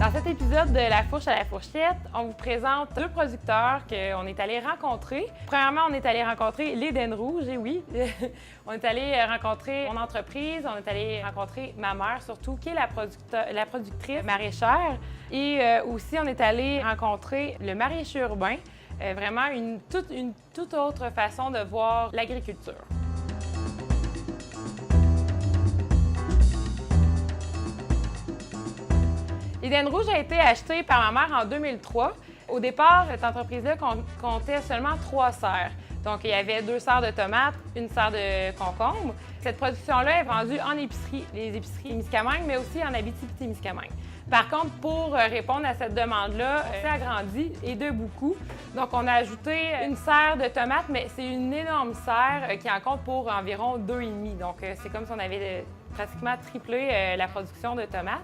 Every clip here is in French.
Dans cet épisode de La Fourche à la Fourchette, on vous présente deux producteurs qu'on est allés rencontrer. Premièrement, on est allé rencontrer l'Éden Rouge, et oui, on est allé rencontrer mon entreprise, on est allé rencontrer ma mère surtout, qui est la productrice maraîchère. Et aussi, on est allé rencontrer le maraîcher urbain, vraiment une toute autre façon de voir l'agriculture. L'Éden Rouge a été acheté par ma mère en 2003. Au départ, cette entreprise-là comptait seulement 3 serres. Donc, il y avait 2 serres de tomates, 1 serre de concombres. Cette production-là est vendue en épicerie, les épiceries Témiscamingue, mais aussi en Abitibi-Témiscamingue. Par contre, pour répondre à cette demande-là, c'est agrandi et de beaucoup. Donc, on a ajouté 1 serre de tomates, mais c'est une énorme serre qui en compte pour environ 2,5. Donc, c'est comme si on avait pratiquement triplé la production de tomates.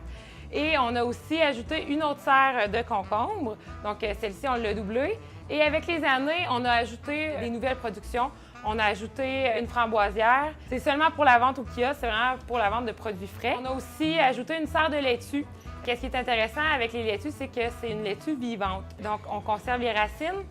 Et on a aussi ajouté une autre serre de concombres. Donc, celle-ci, on l'a doublée. Et avec les années, on a ajouté des nouvelles productions. On a ajouté une framboisière. C'est seulement pour la vente au kiosque, c'est vraiment pour la vente de produits frais. On a aussi ajouté une serre de laitue. Qu'est-ce qui est intéressant avec les laitues, c'est que c'est une laitue vivante. Donc, on conserve les racines.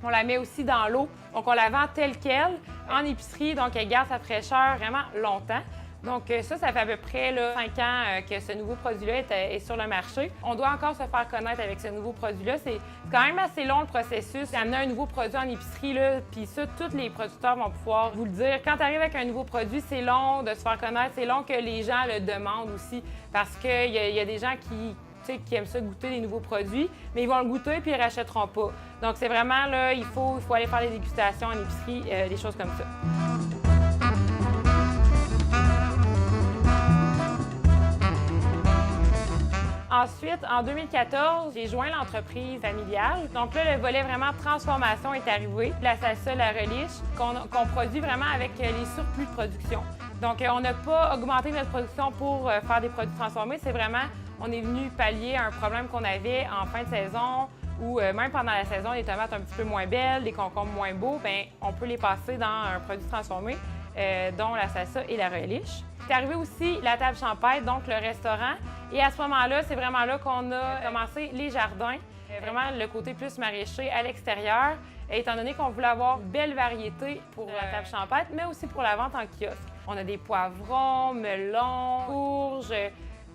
On la met aussi dans l'eau. Donc, on la vend telle qu'elle en épicerie. Donc, elle garde sa fraîcheur vraiment longtemps. Donc ça fait à peu près 5 ans que ce nouveau produit-là est sur le marché. On doit encore se faire connaître avec ce nouveau produit-là. C'est quand même assez long le processus d'amener un nouveau produit en épicerie, puis ça, tous les producteurs vont pouvoir vous le dire. Quand tu arrives avec un nouveau produit, c'est long de se faire connaître, c'est long que les gens le demandent aussi, parce qu'il y a des gens qui aiment ça goûter les nouveaux produits, mais ils vont le goûter puis ils ne rachèteront pas. Donc c'est vraiment, là, il faut aller faire les dégustations en épicerie, des choses comme ça. Ensuite, en 2014, j'ai joint l'entreprise familiale. Donc là, le volet vraiment transformation est arrivé. La salsa, la reliche, qu'on produit vraiment avec les surplus de production. Donc, on n'a pas augmenté notre production pour faire des produits transformés. C'est vraiment, on est venu pallier un problème qu'on avait en fin de saison ou même pendant la saison, les tomates un petit peu moins belles, les concombres moins beaux, bien, on peut les passer dans un produit transformé, dont la salsa et la reliche. C'est arrivé aussi la table champêtre, donc le restaurant. Et à ce moment-là, c'est vraiment là qu'on a commencé les jardins, vraiment le côté plus maraîcher à l'extérieur, étant donné qu'on voulait avoir une belle variété pour la table champêtre, mais aussi pour la vente en kiosque. On a des poivrons, melons, courges,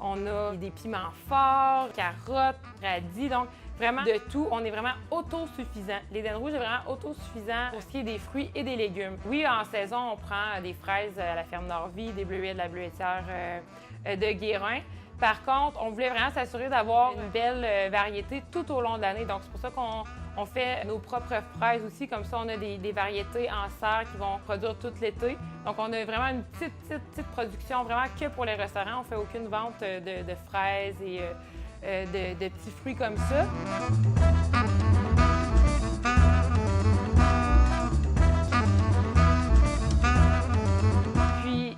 on a des piments forts, carottes, radis, donc vraiment de tout. On est vraiment autosuffisant. L'Éden Rouge est vraiment autosuffisant pour ce qui est des fruits et des légumes. Oui, en saison, on prend des fraises à la ferme Norvie, des bleuets de la bleuetière de Guérin. Par contre, on voulait vraiment s'assurer d'avoir une belle variété tout au long de l'année. Donc, c'est pour ça qu'on fait nos propres fraises aussi. Comme ça, on a des variétés en serre qui vont produire tout l'été. Donc, on a vraiment une petite production, vraiment que pour les restaurants. On ne fait aucune vente de fraises et de petits fruits comme ça.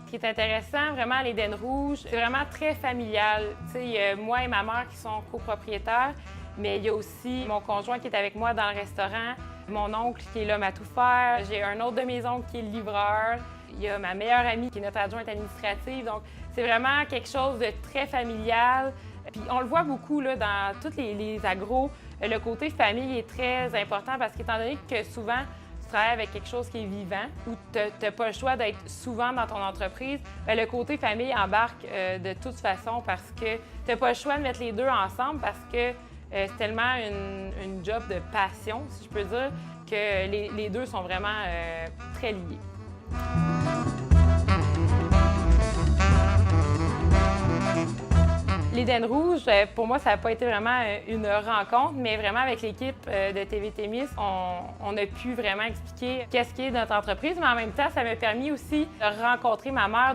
Ce qui est intéressant, vraiment, à l'Éden Rouge, c'est vraiment très familial. Tu sais, il y a moi et ma mère qui sont copropriétaires, mais il y a aussi mon conjoint qui est avec moi dans le restaurant, mon oncle qui est l'homme à tout faire, j'ai un autre de mes oncles qui est le livreur, il y a ma meilleure amie qui est notre adjointe administrative. Donc, c'est vraiment quelque chose de très familial. Puis on le voit beaucoup là, dans tous les agros, le côté famille est très important parce qu'étant donné que souvent, travailles avec quelque chose qui est vivant ou tu n'as pas le choix d'être souvent dans ton entreprise, bien, le côté famille embarque de toute façon parce que tu n'as pas le choix de mettre les deux ensemble parce que c'est tellement une job de passion, si je peux dire, que les deux sont vraiment très liés. L'Éden Rouge, pour moi, ça n'a pas été vraiment une rencontre, mais vraiment avec l'équipe de TV Témis, on a pu vraiment expliquer qu'est-ce qu'est notre entreprise, mais en même temps, ça m'a permis aussi de rencontrer ma mère,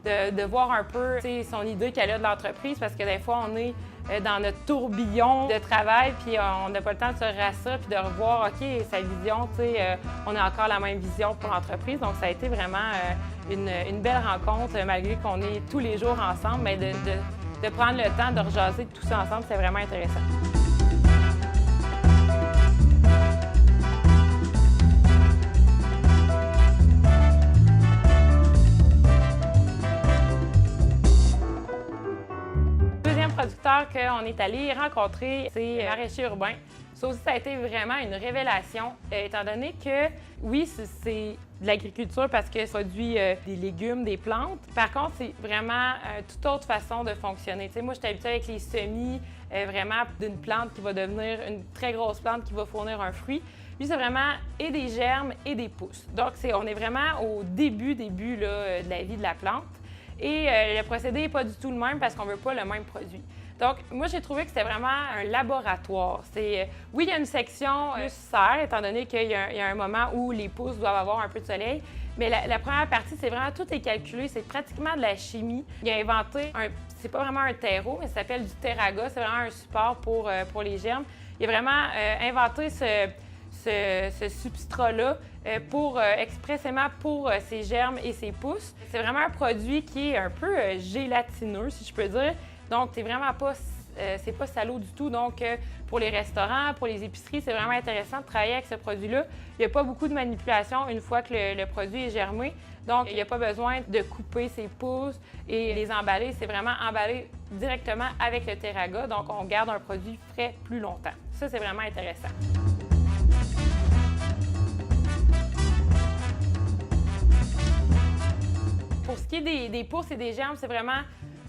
de voir un peu son idée qu'elle a de l'entreprise, parce que des fois, on est dans notre tourbillon de travail, puis on n'a pas le temps de se rassurer puis de revoir, OK, sa vision, on a encore la même vision pour l'entreprise. Donc, ça a été vraiment une belle rencontre, malgré qu'on est tous les jours ensemble, mais de prendre le temps de rejaser tout ça ensemble, c'est vraiment intéressant. producteur on est allé rencontrer ces maraîchers urbains. Ça aussi, ça a été vraiment une révélation, étant donné que, oui, c'est de l'agriculture parce que ça produit des légumes, des plantes. Par contre, c'est vraiment une toute autre façon de fonctionner. Tu sais, moi, j'étais habituée avec les semis, vraiment d'une plante qui va devenir une très grosse plante qui va fournir un fruit. Lui, c'est vraiment et des germes et des pousses. Donc, on est vraiment au début là, de la vie de la plante. Et le procédé n'est pas du tout le même parce qu'on ne veut pas le même produit. Donc, moi, j'ai trouvé que c'était vraiment un laboratoire. Oui, il y a une section plus serre, étant donné qu'il y a un moment où les pousses doivent avoir un peu de soleil. Mais la première partie, c'est vraiment tout est calculé. C'est pratiquement de la chimie. Il a inventé c'est pas vraiment un terreau, mais ça s'appelle du terraga. C'est vraiment un support pour les germes. Il a vraiment inventé ce substrat-là expressément pour ces germes et ces pousses. C'est vraiment un produit qui est un peu gélatineux, si je peux dire. Donc, c'est vraiment pas salaud du tout. Donc, pour les restaurants, pour les épiceries, c'est vraiment intéressant de travailler avec ce produit-là. Il n'y a pas beaucoup de manipulation une fois que le produit est germé. Donc, il n'y a pas besoin de couper ses pousses et les emballer. C'est vraiment emballé directement avec le terraga. Donc, on garde un produit frais plus longtemps. Ça, c'est vraiment intéressant. Pour ce qui est des pousses et des germes, c'est vraiment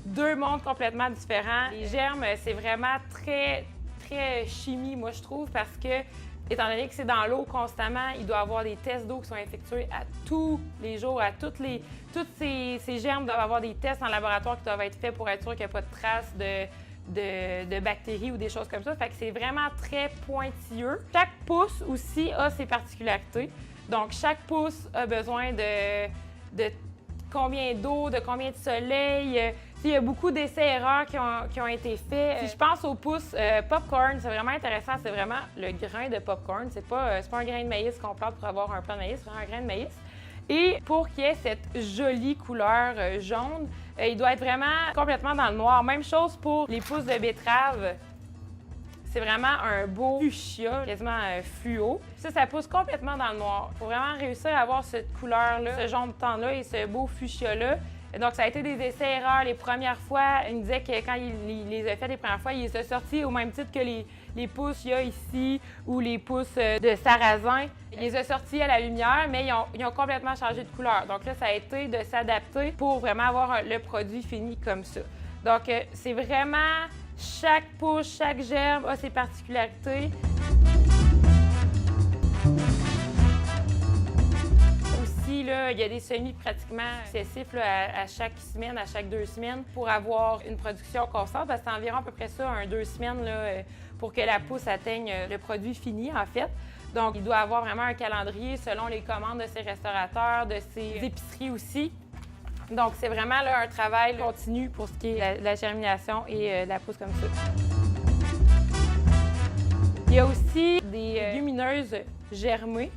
deux mondes complètement différents. Les germes, c'est vraiment très, très chimie, moi, je trouve, parce que, étant donné que c'est dans l'eau constamment, il doit y avoir des tests d'eau qui sont effectués à tous les jours. Tous ces germes doivent avoir des tests en laboratoire qui doivent être faits pour être sûr qu'il n'y a pas de traces de bactéries ou des choses comme ça. Fait que c'est vraiment très pointilleux. Chaque pousse aussi a ses particularités. Donc, chaque pousse a besoin de combien d'eau, de combien de soleil. Il y a beaucoup d'essais-erreurs qui ont été faits. Si je pense aux pousses popcorn, c'est vraiment intéressant. C'est vraiment le grain de popcorn. C'est pas un grain de maïs qu'on plante pour avoir un plant de maïs, c'est vraiment un grain de maïs. Et pour qu'il y ait cette jolie couleur jaune, il doit être vraiment complètement dans le noir. Même chose pour les pousses de betterave. C'est vraiment un beau fuchsia, quasiment fluo. Ça pousse complètement dans le noir. Il faut vraiment réussir à avoir cette couleur-là, ce jaune de temps-là et ce beau fuchsia-là. Donc, ça a été des essais-erreurs les premières fois. Il me disait que quand il les a fait les premières fois, il les a sortis au même titre que les pousses qu'il y a ici ou les pousses de sarrasin. Il les a sortis à la lumière, mais ils ont complètement changé de couleur. Donc là, ça a été de s'adapter pour vraiment avoir le produit fini comme ça. Donc, c'est vraiment chaque pousse, chaque germe a ses particularités. Là, il y a des semis pratiquement excessifs là, à chaque semaine, à chaque 2 semaines pour avoir une production constante. Parce que c'est environ à peu près ça, 2 semaines là, pour que la pousse atteigne le produit fini, en fait. Donc, il doit avoir vraiment un calendrier selon les commandes de ses restaurateurs, de ses épiceries aussi. Donc, c'est vraiment là, un travail continu pour ce qui est la germination et la pousse comme ça. Il y a aussi des lumineuses germées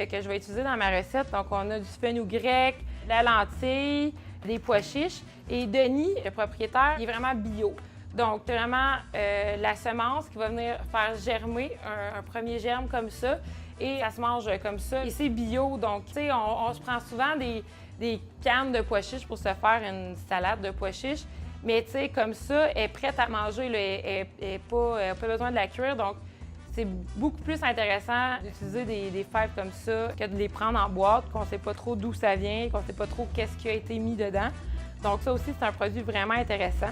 que je vais utiliser dans ma recette. Donc, on a du fenugrec, de la lentille, des pois chiches. Et Denis, le propriétaire, il est vraiment bio. Donc, c'est vraiment la semence qui va venir faire germer un premier germe comme ça. Et ça se mange comme ça. Et c'est bio. Donc, tu sais, on se prend souvent des cannes de pois chiches pour se faire une salade de pois chiches. Mais, tu sais, comme ça, elle est prête à manger. Là, elle n'a pas besoin de la cuire. Donc, c'est beaucoup plus intéressant d'utiliser des fèves comme ça que de les prendre en boîte, qu'on ne sait pas trop d'où ça vient, qu'on ne sait pas trop qu'est-ce qui a été mis dedans. Donc ça aussi, c'est un produit vraiment intéressant.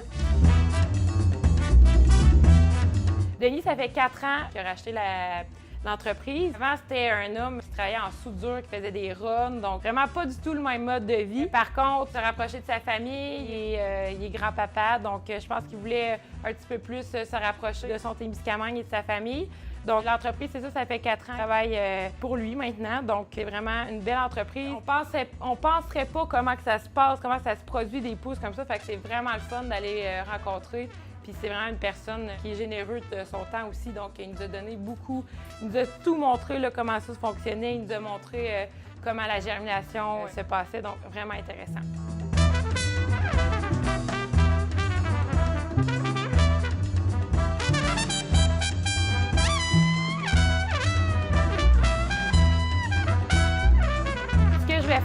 Denis, ça fait 4 ans qu'il a racheté l'entreprise. Avant, c'était un homme qui travaillait en soudure, qui faisait des runs, donc vraiment pas du tout le même mode de vie. Par contre, se rapprocher de sa famille, il est grand-papa, donc je pense qu'il voulait un petit peu plus se rapprocher de son Témiscamingue et de sa famille. Donc, l'entreprise, c'est ça fait 4 ans qu'il travaille pour lui maintenant. Donc, c'est vraiment une belle entreprise. On penserait pas comment que ça se passe, comment ça se produit des pousses comme ça. Fait que c'est vraiment le fun d'aller rencontrer. Puis c'est vraiment une personne qui est généreuse de son temps aussi. Donc, il nous a donné beaucoup. Il nous a tout montré là, comment ça fonctionnait. Il nous a montré comment la germination se passait. Donc, vraiment intéressant.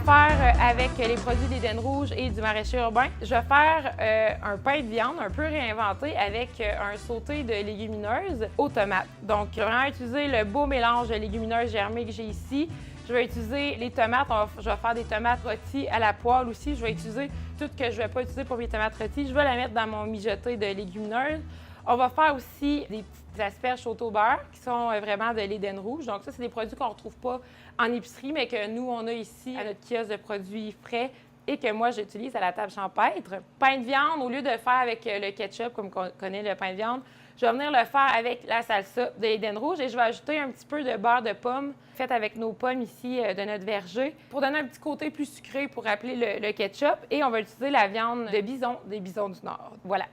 faire avec les produits d'Éden Rouge et du maraîcher urbain. Je vais faire un pain de viande un peu réinventé avec un sauté de légumineuses aux tomates. Donc, je vais vraiment utiliser le beau mélange de légumineuses germées que j'ai ici. Je vais utiliser les tomates. Je vais faire des tomates rôties à la poêle aussi. Je vais utiliser tout ce que je ne vais pas utiliser pour mes tomates rôties. Je vais la mettre dans mon mijoté de légumineuses. On va faire aussi des petites asperges au beurre qui sont vraiment de l'Éden Rouge. Donc ça, c'est des produits qu'on ne retrouve pas en épicerie, mais que nous, on a ici à notre kiosque de produits frais et que moi, j'utilise à la table champêtre. Pain de viande, au lieu de faire avec le ketchup, comme on connaît le pain de viande, je vais venir le faire avec la salsa de l'Éden Rouge et je vais ajouter un petit peu de beurre de pomme fait avec nos pommes ici de notre verger pour donner un petit côté plus sucré pour rappeler le ketchup. Et on va utiliser la viande de bison, des bisons du Nord. Voilà.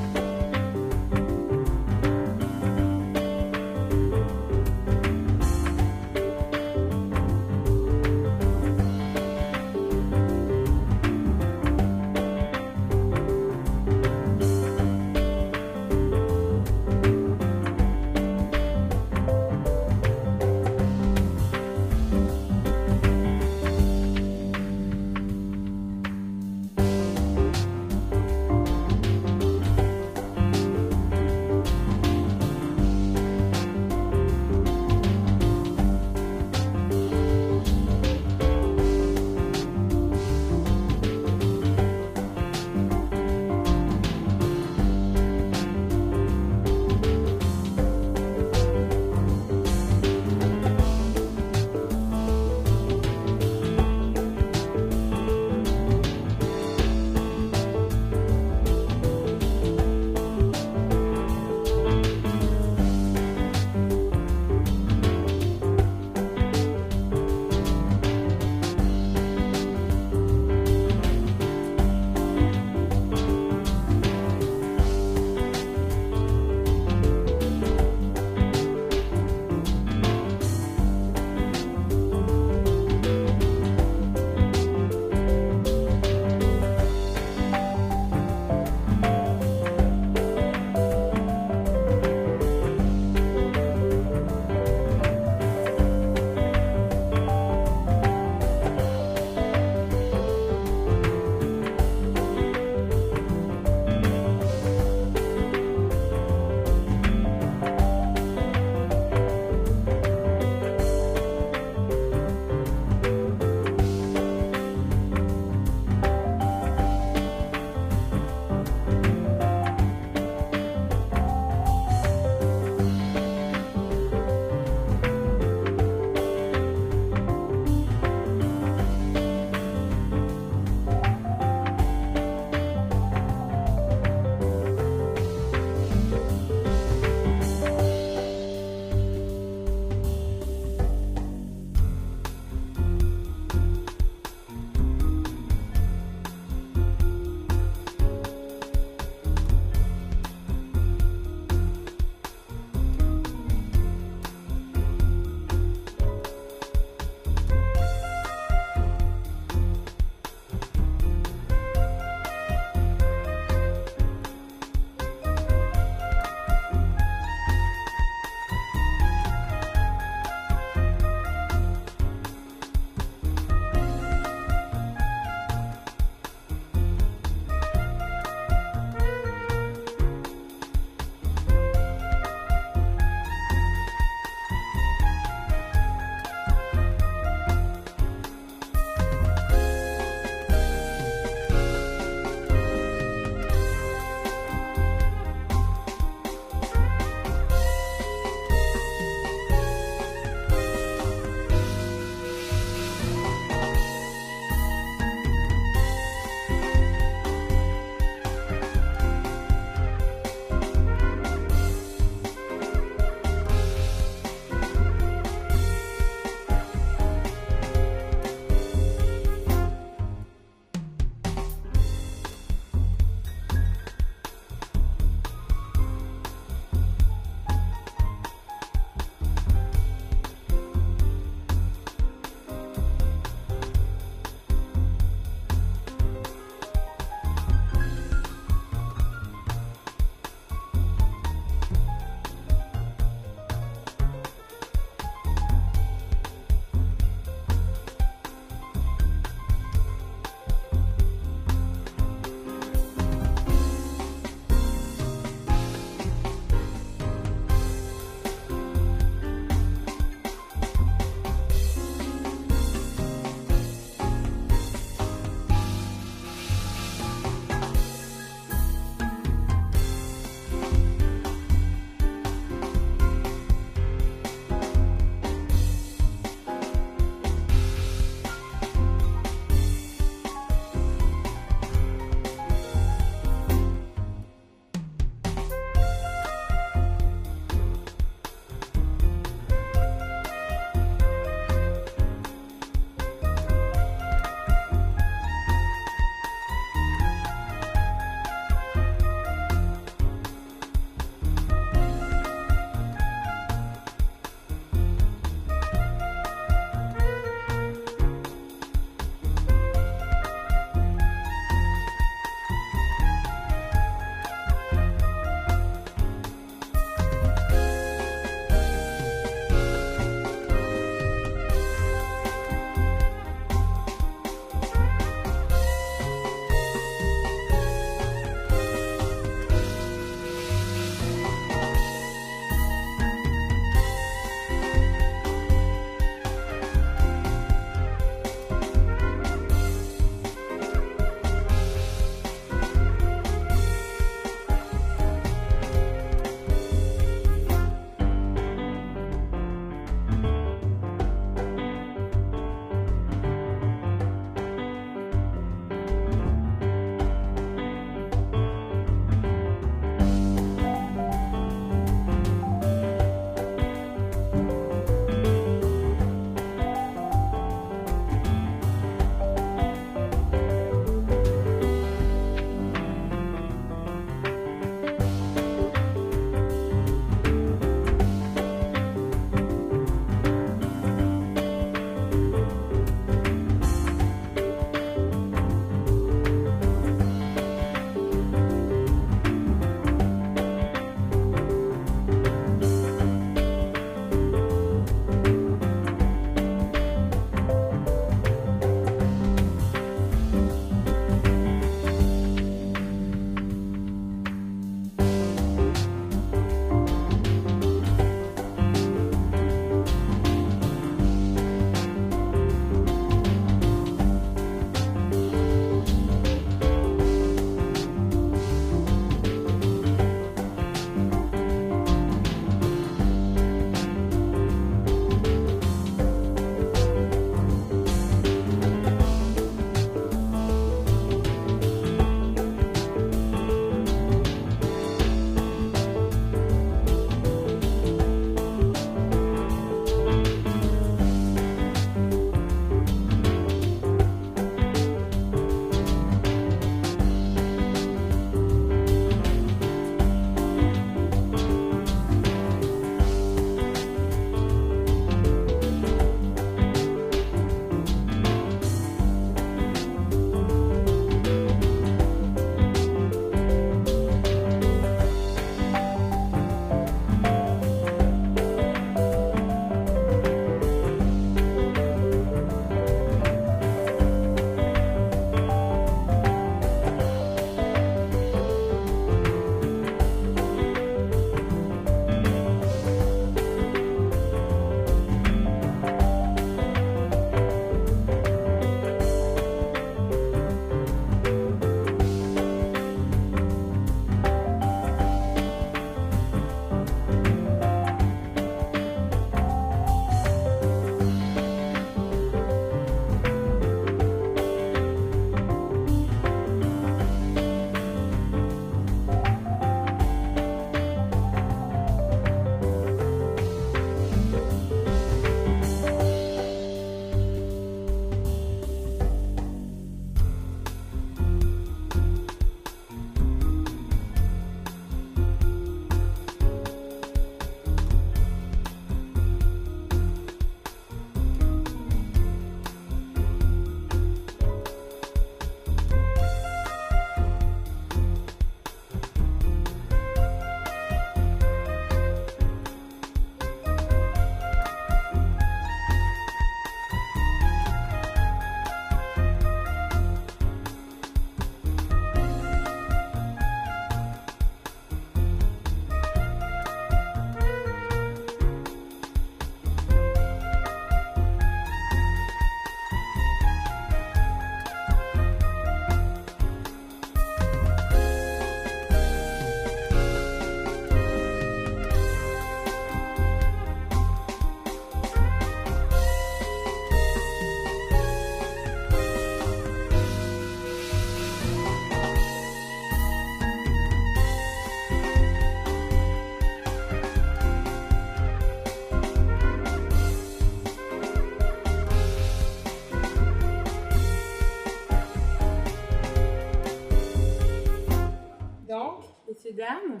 Messieurs, dames.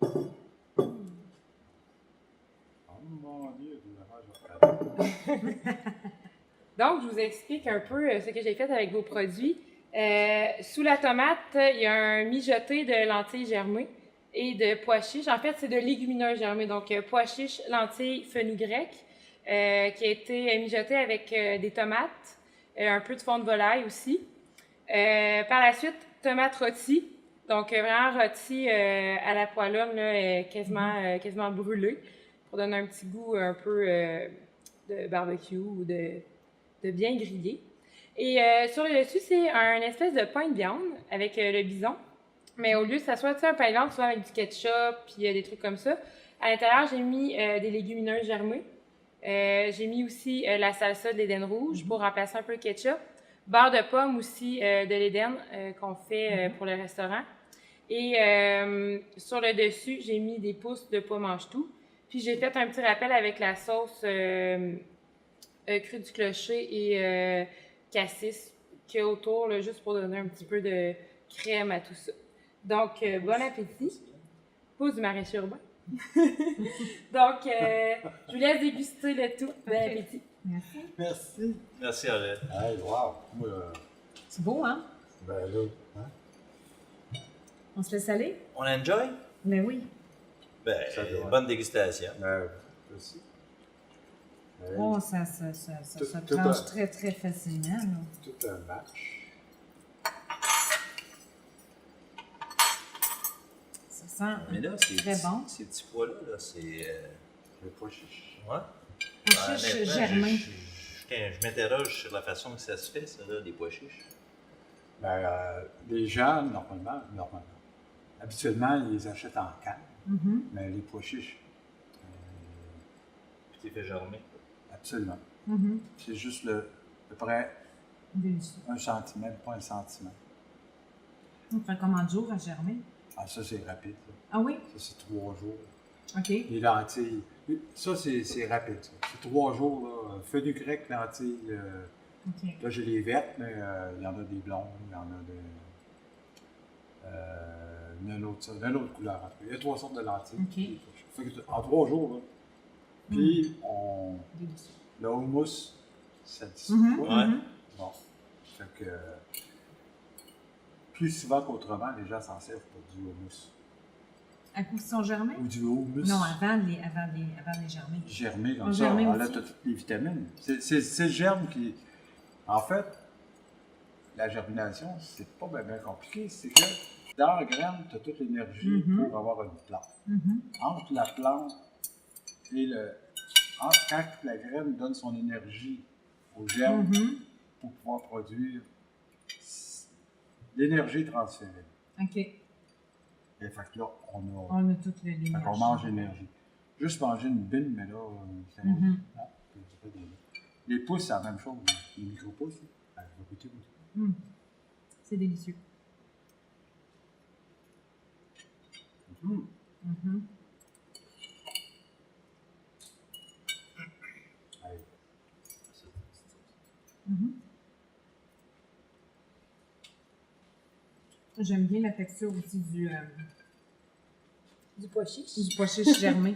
Oh mon Dieu, je Donc, je vous explique un peu ce que j'ai fait avec vos produits. Sous la tomate, il y a un mijoté de lentilles germées et de pois chiches. En fait, c'est de légumineuses germées, donc pois chiches, lentilles, fenugrec, qui a été mijoté avec des tomates, un peu de fond de volaille aussi. Par la suite, tomates rôties, donc vraiment rôties à la poêlonne, là, quasiment brûlées, pour donner un petit goût un peu de barbecue ou de bien grillé. Et sur le dessus, c'est un espèce de pain de viande avec le bison. Mais au lieu que ça soit un pain de viande, souvent avec du ketchup puis des trucs comme ça, à l'intérieur, j'ai mis des légumineuses germées. J'ai mis aussi la salsa de l'Éden rouge pour remplacer un peu le ketchup. Beurre de pomme aussi de l'Éden qu'on fait pour le restaurant. Et sur le dessus, j'ai mis des pousses de pois mange-tout. Puis j'ai fait un petit rappel avec la sauce crue du clocher et cassis qu'il y a autour, là, juste pour donner un petit peu de crème à tout ça. Donc, bon appétit. Pouce du maraîcher urbain. Donc, je vous laisse déguster le tout. Bon appétit. Merci. Merci. Merci, Arlette. Hey, wow. Moi, C'est beau, hein? ben là, hein? On se laisse aller? On enjoy? Mais oui. Ben, Ça doit. bonne dégustation. Aussi. Oh, ça Tout- se tout tranche un- très, très facilement. Là. Tout un match. Ça sent Mais là, très bon. ces petits pois-là, là, c'est. Le pois chiche. Ouais. Pois chiches Honnêtement, germains. je m'interroge sur la façon que ça se fait, ça, là, des pois chiches. Ben, les gens, normalement, habituellement, ils les achètent en canne, Mhm. mais les pois chiches, Puis t'es fait germer. absolument. Mhm. C'est juste à peu près Délicieux. 1 centimètre, pas 1 centimètre. On fait combien de jours à germer? Ah, ça, c'est rapide. Ça, Ah oui? Ça, c'est 3 jours. OK. Les lentilles, ça, c'est rapide. Ça. C'est 3 jours. Là. Fenugrec, lentilles. OK. Là, j'ai les vertes, mais il y en a des blondes, il y en a une autre couleur. En tout cas. Il y a 3 sortes de lentilles. OK. Fait que en 3 jours, là. Puis, Délicieux. le houmous, ça dit Mhm, quoi? Ouais. mhm. Bon. Fait que, plus souvent qu'autrement, les gens s'en servent pour du houmous. À coup, ils sont germés? Ou du houmous. Non, avant les germer. Germé comme En ça, germé on aussi. a toutes les vitamines. C'est le germe qui. En fait, la germination, c'est pas bien compliqué. C'est que dans la graine, tu as toute l'énergie Mhm. pour avoir une plante. Mhm. Entre la plante et quand la graine donne son énergie au germe Mhm. pour pouvoir produire, l'énergie est transférée. OK. Et fait que là, On a toute l'énergie. fait qu'on mange l'énergie. Juste manger une bine, mais là, c'est Mhm. ah, c'est pas des- Les pousses, c'est la même chose. Les micro-pousses, on va goûter. Mm. C'est délicieux. Hum. Mhm. Allez. Mhm. J'aime bien la texture aussi du Du pois chiche. pois chiche germé.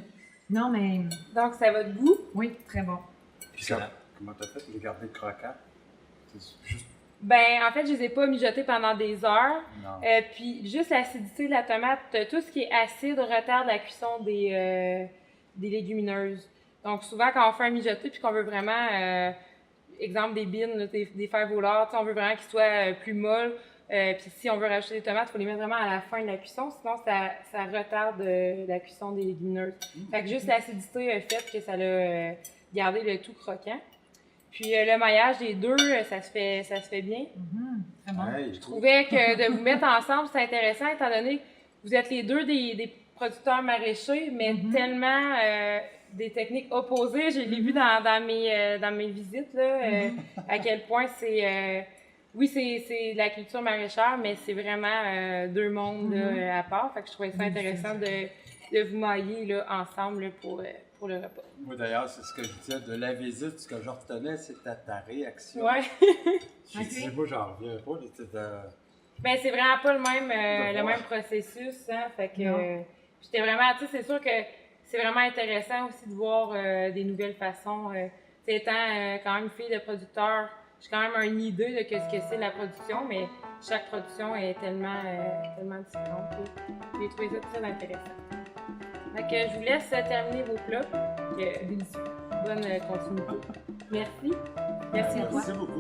Non, mais Donc, ça va de goût. oui, très bon. Puis Excellent. comment t'as fait pour les garder croquants? C'est juste. Ben, en fait, je les ai pas mijotés pendant des heures. Non. Puis, juste l'acidité de la tomate, tout ce qui est acide retarde la cuisson des légumineuses. Donc, souvent, quand on fait un mijoté puis qu'on veut vraiment, exemple des bines, là, des fèves au lard, tu sais, on veut vraiment qu'ils soient plus molles. Puis, si on veut rajouter des tomates, il faut les mettre vraiment à la fin de la cuisson, sinon ça retarde la cuisson des légumineuses. Fait que juste l'acidité a fait que ça l'a gardé le tout croquant. Puis, le maillage des deux, ça se fait bien. Mhm. Très bon. Hey, Je trouvais que de vous mettre ensemble, c'est intéressant, étant donné que vous êtes les deux des producteurs maraîchers, mais Mhm. tellement des techniques opposées. Je l'ai vu dans mes visites, là, à quel point c'est... oui, c'est de la culture maraîchère, mais c'est vraiment deux mondes là, à part. Fait que je trouvais ça intéressant de vous mailler là, ensemble là, pour le repas. Moi, d'ailleurs, c'est ce que je disais de la visite. Ce que je retenais, c'était ta réaction. Ouais. J'ai Ok. dit, moi, j'en reviens pas. Ben, c'est vraiment pas le même processus, hein, fait que j'étais vraiment, tu sais, c'est sûr que c'est vraiment intéressant aussi de voir des nouvelles façons. Étant quand même fille de producteur, j'ai quand même une idée de ce que c'est la production, mais chaque production est tellement différente. J'ai trouvé ça très intéressant. Fait que je vous laisse terminer vos plats. Bonne continuité. Merci. Merci à toi. Merci beaucoup.